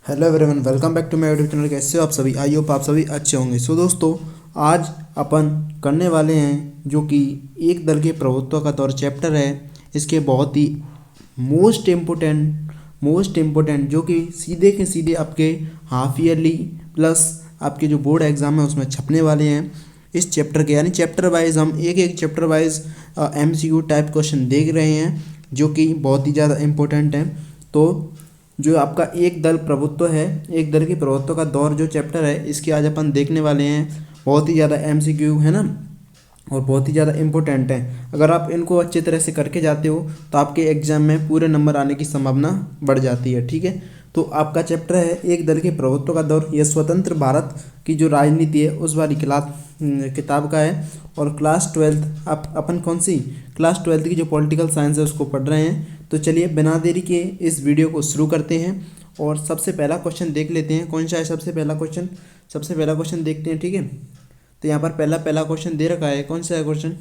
Hello everyone, welcome back to my YouTube channel. कैसे हो आप सभी? आई होप आप सभी अच्छे होंगे। सो दोस्तों, आज अपन करने वाले हैं जो कि एक दल के प्रभुत्व का दौर चैप्टर है। इसके बहुत ही मोस्ट इम्पोर्टेंट जो कि सीधे के सीधे आपके हाफ ईयरली प्लस आपके जो बोर्ड एग्जाम है उसमें छपने वाले हैं इस चैप्टर के। यानी चैप्टर वाइज हम एक chapter wise MCQ type question देख रहे हैं जो कि बहुत ही ज़्यादा इम्पोर्टेंट है। तो जो आपका एक दल प्रभुत्व है, एक दल के प्रभुत्व का दौर जो चैप्टर है, इसके आज अपन देखने वाले हैं। बहुत ही ज़्यादा MCQ है ना, और बहुत ही ज़्यादा इम्पोर्टेंट है। अगर आप इनको अच्छी तरह से करके जाते हो तो आपके एग्जाम में पूरे नंबर आने की संभावना बढ़ जाती है। ठीक है, तो आपका चैप्टर है एक दल के प्रभुत्व का दौर। यह स्वतंत्र भारत की जो राजनीति है उस वाली किताब का है। और क्लास 12 आप अपन कौन सी क्लास 12 की जो पॉलिटिकल साइंस है उसको पढ़ रहे हैं। तो चलिए बिना देरी के इस वीडियो को शुरू करते हैं और सबसे पहला क्वेश्चन देख लेते हैं। कौन सा है सबसे पहला क्वेश्चन देखते हैं। ठीक है, तो यहाँ पर पहला क्वेश्चन दे रखा है। कौन सा है क्वेश्चन?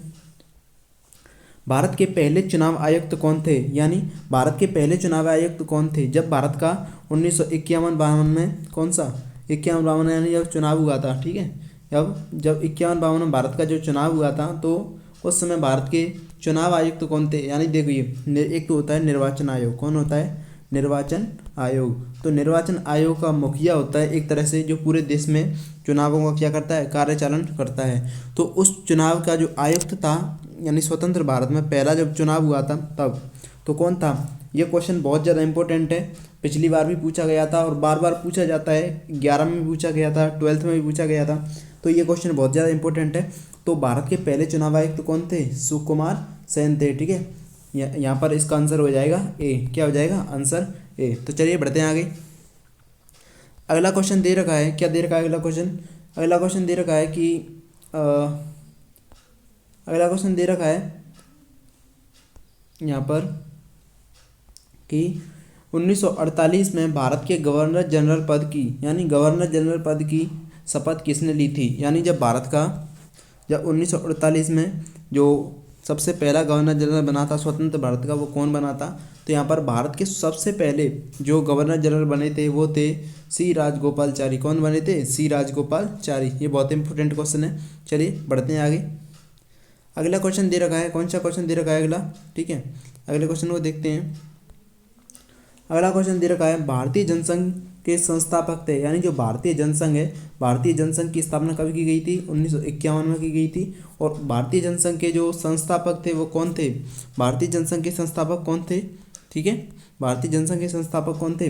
भारत के पहले चुनाव आयुक्त कौन थे? यानी भारत के पहले चुनाव आयुक्त कौन थे जब भारत का 1951-52 में कौन सा 51-52 यानी जब चुनाव हुआ था। ठीक है, जब 51-52 में भारत का जो चुनाव हुआ था तो उस समय भारत के चुनाव आयुक्त कौन थे? यानी देखिए, एक तो होता है निर्वाचन आयोग। कौन होता है? निर्वाचन आयोग। तो निर्वाचन आयोग का मुखिया होता है एक तरह से जो पूरे देश में चुनावों का क्या करता है, कार्यचालन करता है। तो उस चुनाव का जो आयुक्त था, यानी स्वतंत्र भारत में पहला जब चुनाव हुआ था तब, तो कौन था? ये क्वेश्चन बहुत ज़्यादा इंपॉर्टेंट है। पिछली बार भी पूछा गया था और बार बार पूछा जाता है। 11 में भी पूछा गया था, 12th में भी पूछा गया था। तो ये क्वेश्चन बहुत ज़्यादा इंपॉर्टेंट है। तो भारत के पहले चुनाव आयुक्त कौन थे? सुकुमार सेन थे। ठीक है, यहाँ पर इसका आंसर हो जाएगा ए। क्या हो जाएगा? Answer A. तो चलिए बढ़ते हैं आगे। अगला क्वेश्चन दे रखा है। क्या दे रखा है अगला क्वेश्चन दे रखा है कि अगला क्वेश्चन दे रखा है यहाँ पर कि 1948 में भारत के गवर्नर जनरल पद की शपथ किसने ली थी? यानी जब 1948 में जो सबसे पहला गवर्नर जनरल बना था स्वतंत्र भारत का, वो कौन बना था? तो यहाँ पर भारत के सबसे पहले जो गवर्नर जनरल बने थे वो थे सी राजगोपालचारी। कौन बने थे? सी राजगोपालचारी। ये बहुत इंपॉर्टेंट क्वेश्चन है। चलिए बढ़ते हैं आगे। अगला क्वेश्चन दे रखा है। कौन सा क्वेश्चन दे रखा है अगला? ठीक है, अगले क्वेश्चन को देखते हैं। अगला क्वेश्चन दे रखा है भारतीय जनसंघ के संस्थापक थे। यानी जो भारतीय जनसंघ की स्थापना कब की गई थी? 1951 में की गई थी। और भारतीय जनसंघ के जो संस्थापक थे वो कौन थे? भारतीय जनसंघ के संस्थापक कौन थे? ठीक है, भारतीय जनसंघ के संस्थापक कौन थे?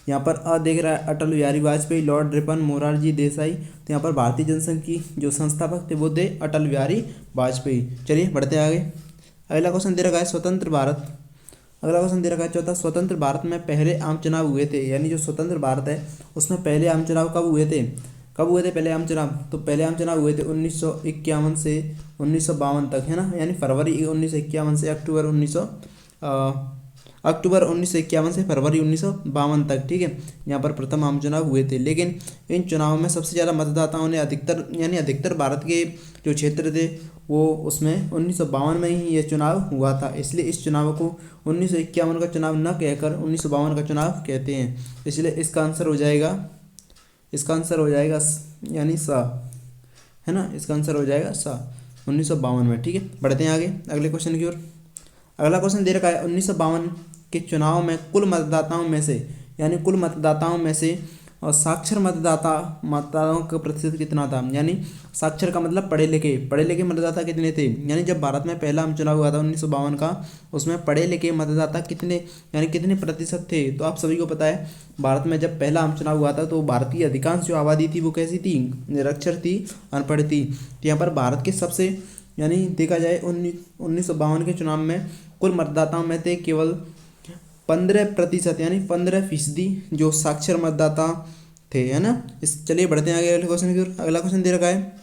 यहाँ पर देख रहा है अटल बिहारी वाजपेयी, लॉर्ड रिपन, मोरारजी देसाई। तो यहाँ पर भारतीय जनसंघ की जो संस्थापक थे वो थे अटल बिहारी वाजपेयी। चलिए बढ़ते हैं आगे। अगला क्वेश्चन दे रखा है स्वतंत्र भारत। अगला क्वेश्चन दे रखा है चौथा, स्वतंत्र भारत में पहले आम चुनाव हुए थे। यानी जो स्वतंत्र भारत है उसमें पहले आम चुनाव कब हुए थे? पहले आम चुनाव? तो पहले आम चुनाव हुए थे 1951 से 1952 तक, है ना। यानी फरवरी 1951 से अक्टूबर 1951 से फरवरी 1952 तक। ठीक है, यहाँ पर प्रथम आम चुनाव हुए थे। लेकिन इन चुनावों में सबसे ज़्यादा मतदाताओं ने अधिकतर भारत के जो क्षेत्र थे वो उसमें 1952 में ही ये चुनाव हुआ था। इसलिए इस चुनाव को 1951 का चुनाव न कहकर 1952 का चुनाव कहते हैं। इसलिए इसका आंसर हो जाएगा यानी सा, है ना। इसका आंसर हो जाएगा सा 1952 में। ठीक है, बढ़ते हैं आगे अगले क्वेश्चन की ओर। अगला क्वेश्चन दे रखा है 1952 के चुनाव में कुल मतदाताओं में से और साक्षर मतदाताओं का प्रतिशत कितना था? यानी साक्षर का मतलब पढ़े लिखे मतदाता कितने थे? यानी जब भारत में पहला आम चुनाव हुआ था 1952 का, उसमें पढ़े लिखे मतदाता कितने प्रतिशत थे? तो आप सभी को पता है भारत में जब पहला आम चुनाव हुआ था तो भारत की अधिकांश जो आबादी थी वो कैसी थी? निरक्षर थी, अनपढ़ थी। तो यहाँ पर भारत के सबसे, यानी देखा जाए 1952 के चुनाव में कुल मतदाताओं में थे केवल 15% यानी 15% जो साक्षर मतदाता थे, है ना। चलिए बढ़ते हैं आगे अगले क्वेश्चन की ओर। अगला क्वेश्चन दे रखा है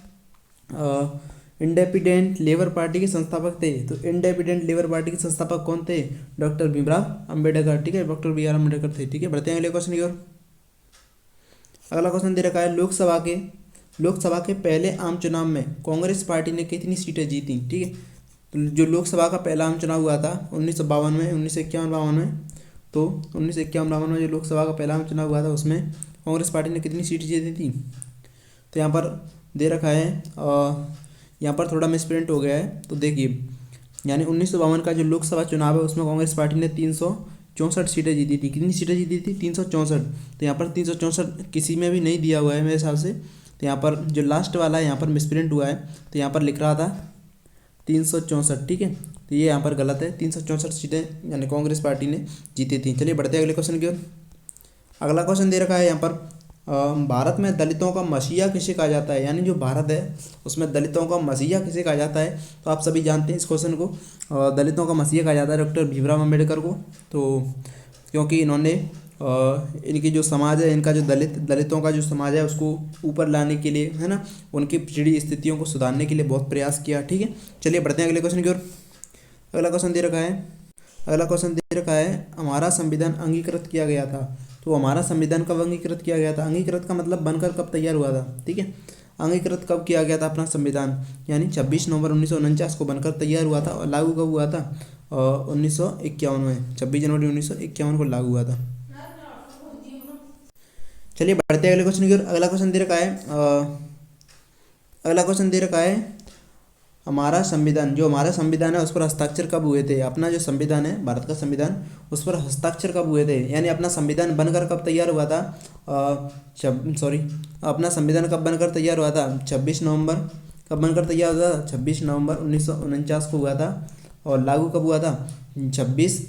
इंडिपेंडेंट लेबर पार्टी के संस्थापक थे। तो इंडिपेंडेंट लेबर पार्टी के संस्थापक कौन थे? डॉक्टर भीमराव अंबेडकर। ठीक है, डॉक्टर BR अम्बेडकर थे। ठीक है, बढ़ते हैं अगले क्वेश्चन की ओर। अगला क्वेश्चन दे रखा है लोकसभा के पहले आम चुनाव में कांग्रेस पार्टी ने कितनी सीटें जीती? ठीक है, तो जो लोकसभा का पहला आम चुनाव हुआ था 1951 में, 1951-52 में, तो 1951 में जो लोकसभा का पहला चुनाव हुआ था उसमें कांग्रेस पार्टी ने कितनी सीट जीती थी? तो यहाँ पर दे रखा है, यहाँ पर थोड़ा मिसप्रिंट हो गया है, तो देखिए यानी 1952 का जो लोकसभा चुनाव है उसमें कांग्रेस पार्टी ने 364 सीटें जीती थी। कितनी सीटें जीती थी? 364। तो यहाँ पर 364 किसी में भी नहीं दिया हुआ है मेरे हिसाब से, तो यहाँ पर जो लास्ट वाला है यहाँ पर मिसप्रिंट हुआ है, तो यहाँ पर लिख रहा था 364, ठीक है, तो ये यहाँ पर गलत है। 364 सीटें यानी कांग्रेस पार्टी ने जीती थी। चलिए बढ़ते हैं अगले क्वेश्चन की ओर। अगला क्वेश्चन दे रखा है यहाँ पर, भारत में दलितों का मसीहा किसे कहा जाता है? यानी जो भारत है उसमें दलितों का मसीहा किसे कहा जाता है? तो आप सभी जानते हैं इस क्वेश्चन को। दलितों का मसीहा कहा जाता है डॉक्टर भीमराव अम्बेडकर को, तो क्योंकि इन्होंने इनकी जो समाज है, इनका जो दलितों का जो समाज है उसको ऊपर लाने के लिए, है ना, उनकी पिछड़ी स्थितियों को सुधारने के लिए बहुत प्रयास किया, ठीक है। चलिए बढ़ते हैं अगले क्वेश्चन की ओर। अगला क्वेश्चन दे रखा है, हमारा संविधान अंगीकृत किया गया था। तो हमारा संविधान कब अंगीकृत किया गया था? अंगीकृत का मतलब बनकर कब तैयार हुआ था, ठीक है। अंगीकृत कब किया गया था अपना संविधान? यानी 26 नवंबर 1949 को बनकर तैयार हुआ था और लागू कब हुआ था? 1951 में, 26 जनवरी 1951 को लागू हुआ था। चलिए बढ़ते हैं अगले क्वेश्चन की ओर। अगला क्वेश्चन दे रखा है, हमारा संविधान, जो हमारा संविधान है उस पर हस्ताक्षर कब हुए थे? अपना जो संविधान है, भारत का संविधान, उस पर हस्ताक्षर कब हुए थे? यानी अपना संविधान बनकर कब तैयार हुआ था? अपना संविधान कब बनकर तैयार हुआ था? 26 नवंबर। कब बनकर तैयार हुआ था? 26 नवंबर 1949 को हुआ था। और लागू कब हुआ था? 26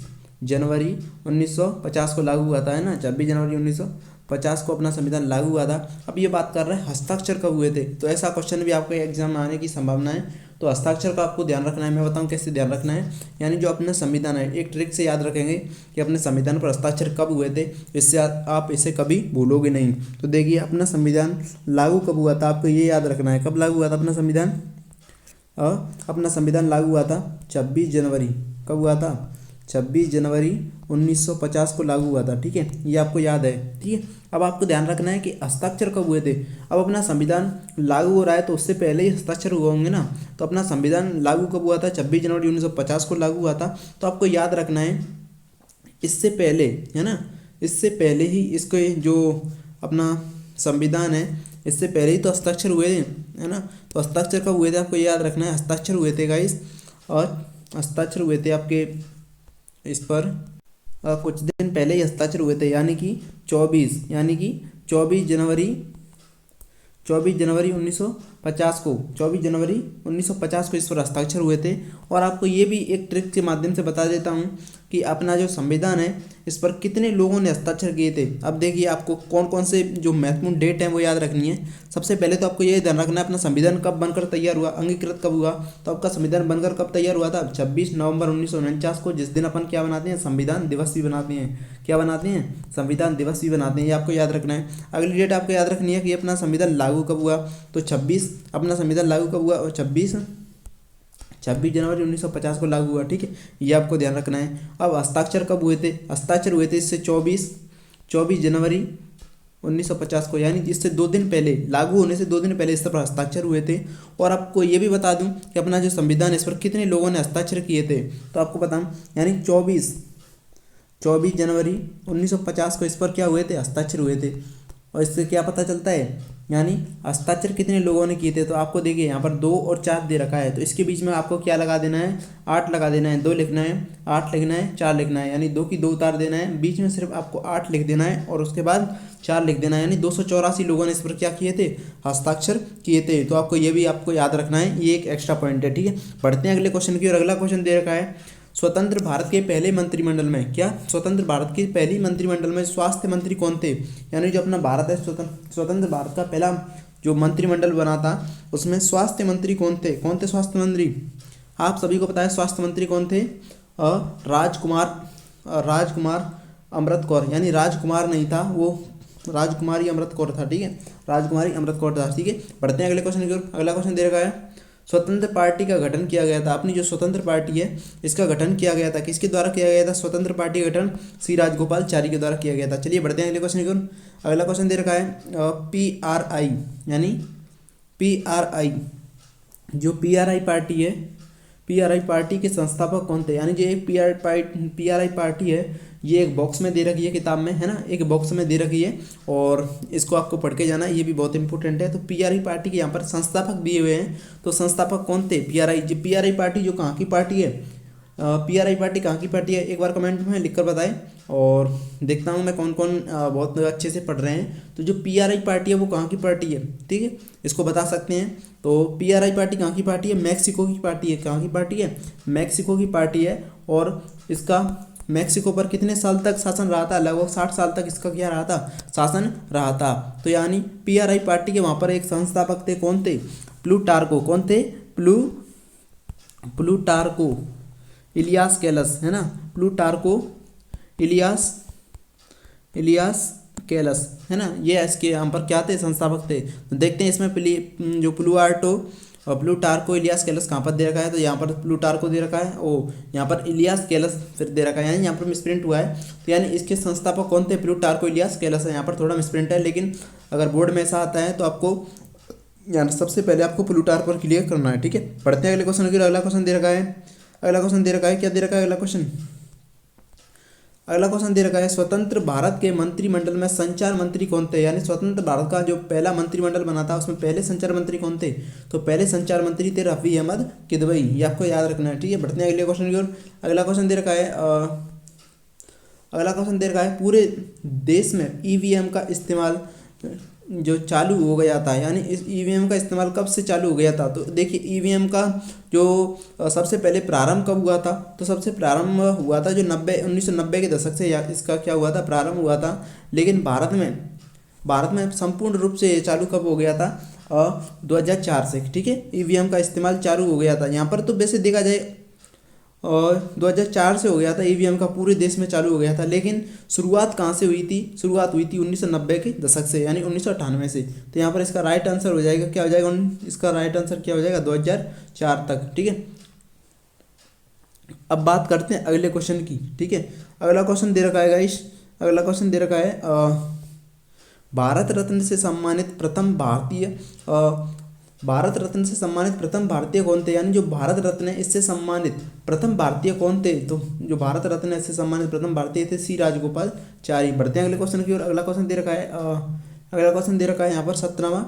जनवरी 1950 को लागू हुआ था, है ना। 26 जनवरी 1950 को अपना संविधान लागू हुआ था। अब ये बात कर रहे हैं हस्ताक्षर कब हुए थे, तो ऐसा क्वेश्चन भी आपके एग्जाम में आने की संभावना है। तो हस्ताक्षर का आपको ध्यान रखना है। मैं बताऊं कैसे ध्यान रखना है। यानी जो अपना संविधान है, एक ट्रिक से याद रखेंगे कि अपने संविधान पर हस्ताक्षर कब हुए थे, इससे आप इसे कभी भूलोगे नहीं। तो देखिए अपना संविधान लागू कब हुआ था, आपको ये याद रखना है। कब लागू हुआ था अपना संविधान? अपना संविधान लागू हुआ था 26 जनवरी। कब हुआ था? 26 जनवरी 1950 को लागू हुआ था, ठीक है, ये आपको याद है, ठीक है। अब आपको ध्यान रखना है कि हस्ताक्षर कब हुए थे। अब अपना संविधान लागू हो रहा है तो उससे पहले ही हस्ताक्षर हुए होंगे ना। तो अपना संविधान लागू कब हुआ था? 26 जनवरी 1950 को लागू हुआ था। तो आपको याद रखना है इससे पहले, है ना, इससे पहले ही इसको जो अपना संविधान है इससे पहले ही तो हस्ताक्षर हुए थे, है ना। तो हस्ताक्षर कब हुए थे आपको याद रखना है। हस्ताक्षर हुए थे गाइस, और हस्ताक्षर हुए थे आपके इस पर कुछ दिन पहले ही हस्ताक्षर हुए थे, यानी कि 24 जनवरी 1950 को, 24 जनवरी 1950 को इस पर हस्ताक्षर हुए थे। और आपको ये भी एक ट्रिक के माध्यम से बता देता हूँ कि अपना जो संविधान है इस पर कितने लोगों ने हस्ताक्षर किए थे। अब देखिए आपको कौन कौन से जो महत्वपूर्ण डेट हैं वो याद रखनी है। सबसे पहले तो आपको ये ध्यान रखना है अपना संविधान कब बनकर तैयार हुआ, अंगीकृत कब हुआ। तो आपका संविधान बनकर कब तैयार हुआ था? 26 नवंबर 1949 को, जिस दिन अपन क्या बनाते हैं? संविधान दिवस भी बनाते हैं। क्या बनाते हैं? संविधान दिवस भी बनाते हैं, ये आपको याद रखना है। अगली डेट आपको याद रखनी है कि अपना संविधान लागू कब हुआ। तो 26 अपना संविधान लागू कब हुआ? और 26 जनवरी 1950 को लागू हुआ, ठीक है, ये आपको ध्यान रखना है। अब हस्ताक्षर कब हुए थे? हस्ताक्षर हुए थे इससे 24 जनवरी 1950 को, यानी इससे 2 दिन पहले, लागू होने से 2 दिन पहले इस पर हस्ताक्षर हुए थे। और आपको ये भी बता दूं कि अपना जो संविधान है इस पर कितने लोगों ने हस्ताक्षर किए थे, तो आपको बताऊं यानी 24 जनवरी 1950 को इस पर क्या हुए थे? हस्ताक्षर हुए थे। और इससे क्या पता चलता है, यानी हस्ताक्षर कितने लोगों ने किए थे। तो आपको देखिए यहाँ पर 2 और 4 दे रखा है, तो इसके बीच में आपको क्या लगा देना है? 8 लगा देना है। 2 लिखना है, 8 लिखना है, 4 लिखना है, यानी 2 की 2 उतार देना है, बीच में सिर्फ आपको 8 लिख देना है और उसके बाद 4 लिख देना है। यानी 284 लोगों ने इस पर क्या किए थे? हस्ताक्षर किए थे। तो आपको ये भी आपको याद रखना है, ये एक एक्स्ट्रा पॉइंट है, ठीक है। बढ़ते हैं अगले क्वेश्चन की और। अगला क्वेश्चन दे रखा है, स्वतंत्र भारत के पहले मंत्रिमंडल में, क्या स्वतंत्र भारत की पहली मंत्रिमंडल में स्वास्थ्य मंत्री कौन थे? यानी जो अपना भारत है स्वतंत्र भारत का पहला जो मंत्रिमंडल बना था उसमें स्वास्थ्य मंत्री कौन थे? कौन थे स्वास्थ्य मंत्री? आप सभी को पता है स्वास्थ्य मंत्री कौन थे? राजकुमार अमृत कौर, यानी राजकुमार नहीं था वो, राजकुमारी अमृत कौर था, ठीक है, राजकुमारी अमृत कौर था, ठीक है। बढ़ते हैं अगले क्वेश्चन की ओर। अगला क्वेश्चन दे रखा है, स्वतंत्र पार्टी का गठन किया गया था। अपनी जो स्वतंत्र पार्टी है इसका गठन किया गया था, किसके द्वारा किया गया था? स्वतंत्र पार्टी का गठन श्री राजगोपालचारी के द्वारा किया गया था। चलिए बढ़ते हैं अगले क्वेश्चन की ओर। अगला क्वेश्चन दे रखा है PRI, यानी PRI, जो PRI पार्टी है पीआरआई पार्टी के संस्थापक कौन थे, यानी जो एक पीआरआई पार्टी है ये एक बॉक्स में दे रखी है किताब में, है ना, एक बॉक्स में दे रखी है और इसको आपको पढ़ के जाना है, ये भी बहुत इंपॉर्टेंट है। तो पीआरआई पार्टी के यहाँ पर संस्थापक दिए हुए हैं, तो संस्थापक कौन थे, पीआरआई पार्टी जो कहाँ की पार्टी है, पीआरआई पार्टी कहाँ की पार्टी है, एक बार कमेंट में लिखकर बताएं। और देखता हूँ मैं कौन कौन बहुत अच्छे से पढ़ रहे हैं। तो जो पीआरआई पार्टी है वो कहाँ की पार्टी है, ठीक है, इसको बता सकते हैं। तो पीआरआई पार्टी कहाँ की पार्टी है, मैक्सिको की पार्टी है। कहाँ की पार्टी है, मैक्सिको की पार्टी है। और इसका मैक्सिको पर कितने साल तक शासन रहा था, लगभग 60 साल तक इसका क्या रहा था, शासन रहा था। तो यानी पीआरआई पार्टी के वहाँ पर एक संस्थापक थे, कौन थे, प्लूटार्को, कौन थे, प्लूटार्को इलियास कैलस, है ना, प्लूटार्को इलियास कैलस, है ना, ये इसके यहाँ पर क्या थे, संस्थापक थे। तो देखते हैं इसमें जो प्लूटार्को इलियास कैलस कहाँ पर दे रखा है, तो यहाँ पर प्लूटार्को दे रखा है, ओ यहाँ पर इलियास कैलस फिर दे रखा है, यानी यहाँ पर मिसप्रिंट हुआ है। तो यानी इसके संस्थापक कौन थे, प्लूटार्को इलियास कैलस है, यहाँ पर थोड़ा मिसप्रिंट है, लेकिन अगर बोर्ड में ऐसा आता है तो आपको यानी सबसे पहले आपको प्लूटार्को पर क्लियर करना है, ठीक है। पढ़ते हैं अगले क्वेश्चन की। अगला क्वेश्चन दे रखा है, क्या दे रखा है अगला क्वेश्चन दे रखा है, स्वतंत्र भारत के मंत्रिमंडल में संचार मंत्री कौन थे, यानी स्वतंत्र भारत का जो पहला मंत्रिमंडल बना था उसमें पहले संचार मंत्री कौन थे, तो पहले संचार मंत्री थे रफ़ी अहमद किदवई, ये आपको याद रखना है, ठीक है। बढ़ते हैं अगले क्वेश्चन की ओर। अगला क्वेश्चन दे रखा है पूरे देश में ईवीएम का इस्तेमाल जो चालू हो गया था, यानी इस ईवीएम का इस्तेमाल कब से चालू हो गया था। तो देखिए ईवीएम का जो सबसे पहले प्रारंभ कब हुआ था, तो सबसे प्रारंभ हुआ था जो 1990 के दशक से इसका क्या हुआ था, प्रारंभ हुआ था। लेकिन भारत में संपूर्ण रूप से चालू कब हो गया था, 2004 से, ठीक है, ईवीएम का इस्तेमाल चालू हो गया था। यहाँ पर तो वैसे देखा जाए और 2004 से हो गया था, ईवीएम का पूरे देश में चालू हो गया था। लेकिन शुरुआत कहाँ से हुई थी, शुरुआत हुई थी 1990 के दशक से, यानी 1998 से। तो यहाँ पर इसका राइट आंसर हो जाएगा, क्या हो जाएगा, इसका राइट आंसर क्या हो जाएगा, 2004 तक, ठीक है। अब बात करते हैं अगले क्वेश्चन की, ठीक है। अगला क्वेश्चन दे रखा है गाइस, भारत रत्न से सम्मानित प्रथम भारतीय कौन थे, यानी जो भारत रत्न है इससे सम्मानित प्रथम भारतीय कौन थे, तो जो भारत रत्न है इससे सम्मानित प्रथम भारतीय थे सी राजगोपालचारी। बढ़ते हैं अगले क्वेश्चन की ओर। अगला क्वेश्चन दे रखा है यहाँ पर 17वां,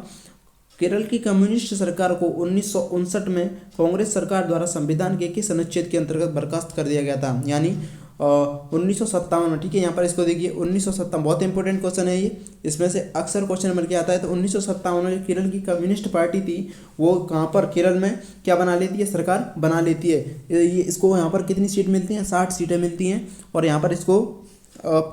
केरल की कम्युनिस्ट सरकार को 1959 में कांग्रेस सरकार द्वारा संविधान के किस अनुच्छेद के अंतर्गत बर्खास्त कर दिया गया था, यानी 1957 में, ठीक है। यहाँ पर इसको देखिए 1957, बहुत इंपॉर्टेंट क्वेश्चन है ये, इसमें से अक्सर क्वेश्चन बन के आता है। तो 1957 में जो केरल की कम्युनिस्ट पार्टी थी वो कहाँ पर केरल में क्या बना लेती है, सरकार बना लेती है। ये इसको यहाँ पर कितनी सीट मिलती हैं, 60 सीटें मिलती हैं और यहाँ पर इसको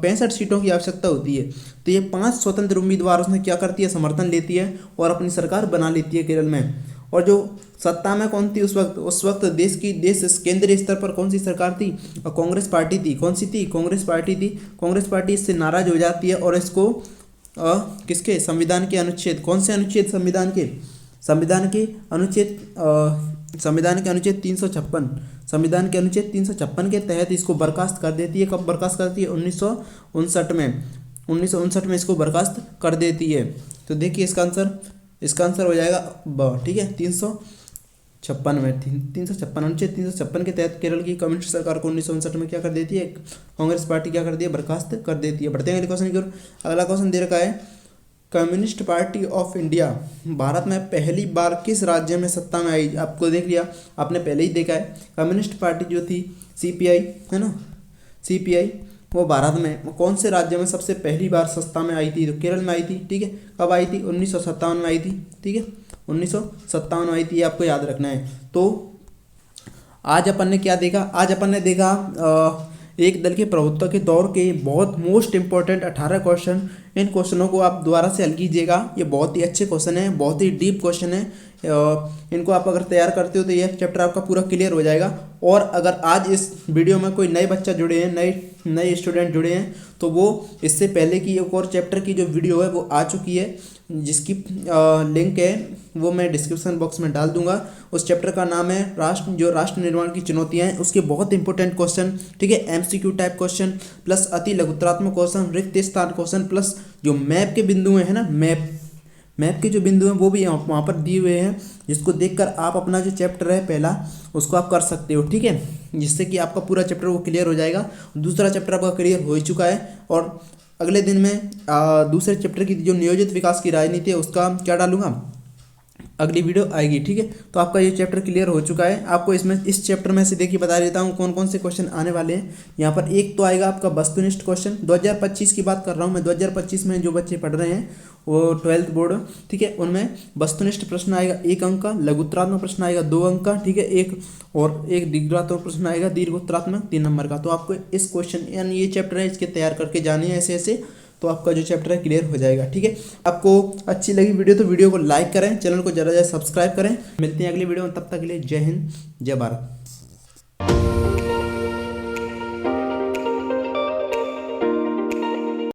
65 सीटों की आवश्यकता होती है। तो ये 5 स्वतंत्र उम्मीदवार उसमें क्या करती है, समर्थन लेती है और अपनी सरकार बना लेती है केरल में। और जो सत्ता में कौन थी उस वक्त देश केंद्रीय स्तर पर कौन सी सरकार थी, और कांग्रेस पार्टी थी। कौन सी थी, कांग्रेस पार्टी थी। कांग्रेस पार्टी इससे नाराज हो जाती है और इसको किसके, संविधान के अनुच्छेद, कौन से अनुच्छेद, संविधान के अनुच्छेद 356, संविधान के अनुच्छेद 356 के तहत इसको बर्खास्त कर देती है। कब बर्खास्त करती है, 1959 में इसको बर्खास्त कर देती है। तो देखिए इसका आंसर हो जाएगा ब, ठीक है, 356 में, 356 अनुच्छेद 356 के तहत केरल की कम्युनिस्ट सरकार को 1959 में क्या कर देती है, कांग्रेस पार्टी क्या कर दी है, बर्खास्त कर देती है। बढ़ते हैं अगले क्वेश्चन की ओर। अगला क्वेश्चन दे रखा है, communist party of India Bharat में पहली बार किस राज्य में सत्ता में आई। आपको देख लिया, आपने पहले ही देखा है, कम्युनिस्ट पार्टी जो थी सीपीआई, है ना, सीपीआई, वो भारत में कौन से राज्य में सबसे पहली बार सत्ता में आई थी, तो केरल में आई थी, ठीक है। कब आई थी, 1957 में आई थी, ठीक है, 1957 में आई थी, ये आपको याद रखना है। तो आज अपन ने क्या देखा, आज अपन ने देखा एक दल के प्रभुत्व के दौर के बहुत मोस्ट इंपॉर्टेंट 18 क्वेश्चन। इन क्वेश्चनों को आप दोबारा से हल कीजिएगा, ये बहुत ही अच्छे क्वेश्चन हैं, बहुत ही डीप क्वेश्चन है। इनको आप अगर तैयार करते हो तो ये चैप्टर आपका पूरा क्लियर हो जाएगा। और अगर आज इस वीडियो में कोई नए बच्चा जुड़े हैं, नए स्टूडेंट जुड़े हैं, तो वो इससे पहले की एक और चैप्टर की जो वीडियो है वो आ चुकी है, जिसकी लिंक है वो मैं डिस्क्रिप्शन बॉक्स में डाल दूंगा। उस चैप्टर का नाम है राष्ट्र निर्माण की चुनौतियां हैं। उसके बहुत इंपॉर्टेंट क्वेश्चन, ठीक है, एमसीक्यू टाइप क्वेश्चन प्लस अति लघुत्रात्मक क्वेश्चन, रिक्त स्थान क्वेश्चन प्लस जो मैप के बिंदु हैं, है ना, मैप के जो बिंदु हैं वो भी वहाँ पर दिए हुए हैं, जिसको देखकर आप अपना जो चैप्टर है पहला उसको आप कर सकते हो, ठीक है, जिससे कि आपका पूरा चैप्टर वो क्लियर हो जाएगा। दूसरा चैप्टर आपका क्लियर हो ही चुका है और अगले दिन में दूसरे चैप्टर की जो नियोजित विकास की राजनीति है उसका क्या डालूंगा, अगली वीडियो आएगी, ठीक है। तो आपका ये चैप्टर क्लियर हो चुका है। आपको इसमें इस चैप्टर में से देखिए बता देता हूँ कौन कौन से क्वेश्चन आने वाले हैं। यहाँ पर एक तो आएगा आपका वस्तुनिष्ठ क्वेश्चन, 2025 की बात कर रहा हूँ मैं। 2025 में जो बच्चे पढ़ रहे हैं वो 12th बोर्ड, ठीक है, उनमें वस्तुनिष्ठ प्रश्न आएगा 1 अंक का, लघुत्तरात्मक प्रश्न आएगा 2 अंक का, ठीक है, एक दीर्घात्मक प्रश्न आएगा दीर्घोत्तरात्मक 3 नंबर का। तो आपको इस क्वेश्चन यानी ये चैप्टर है इसके तैयार करके जाने हैं ऐसे ऐसे, तो आपका जो चैप्टर है क्लियर हो जाएगा, ठीक है। आपको अच्छी लगी वीडियो तो वीडियो को लाइक करें, चैनल को ज़्यादा से ज़्यादा सब्सक्राइब करें। मिलते हैं अगली वीडियो में, तब तक के लिए जय हिंद जय भारत।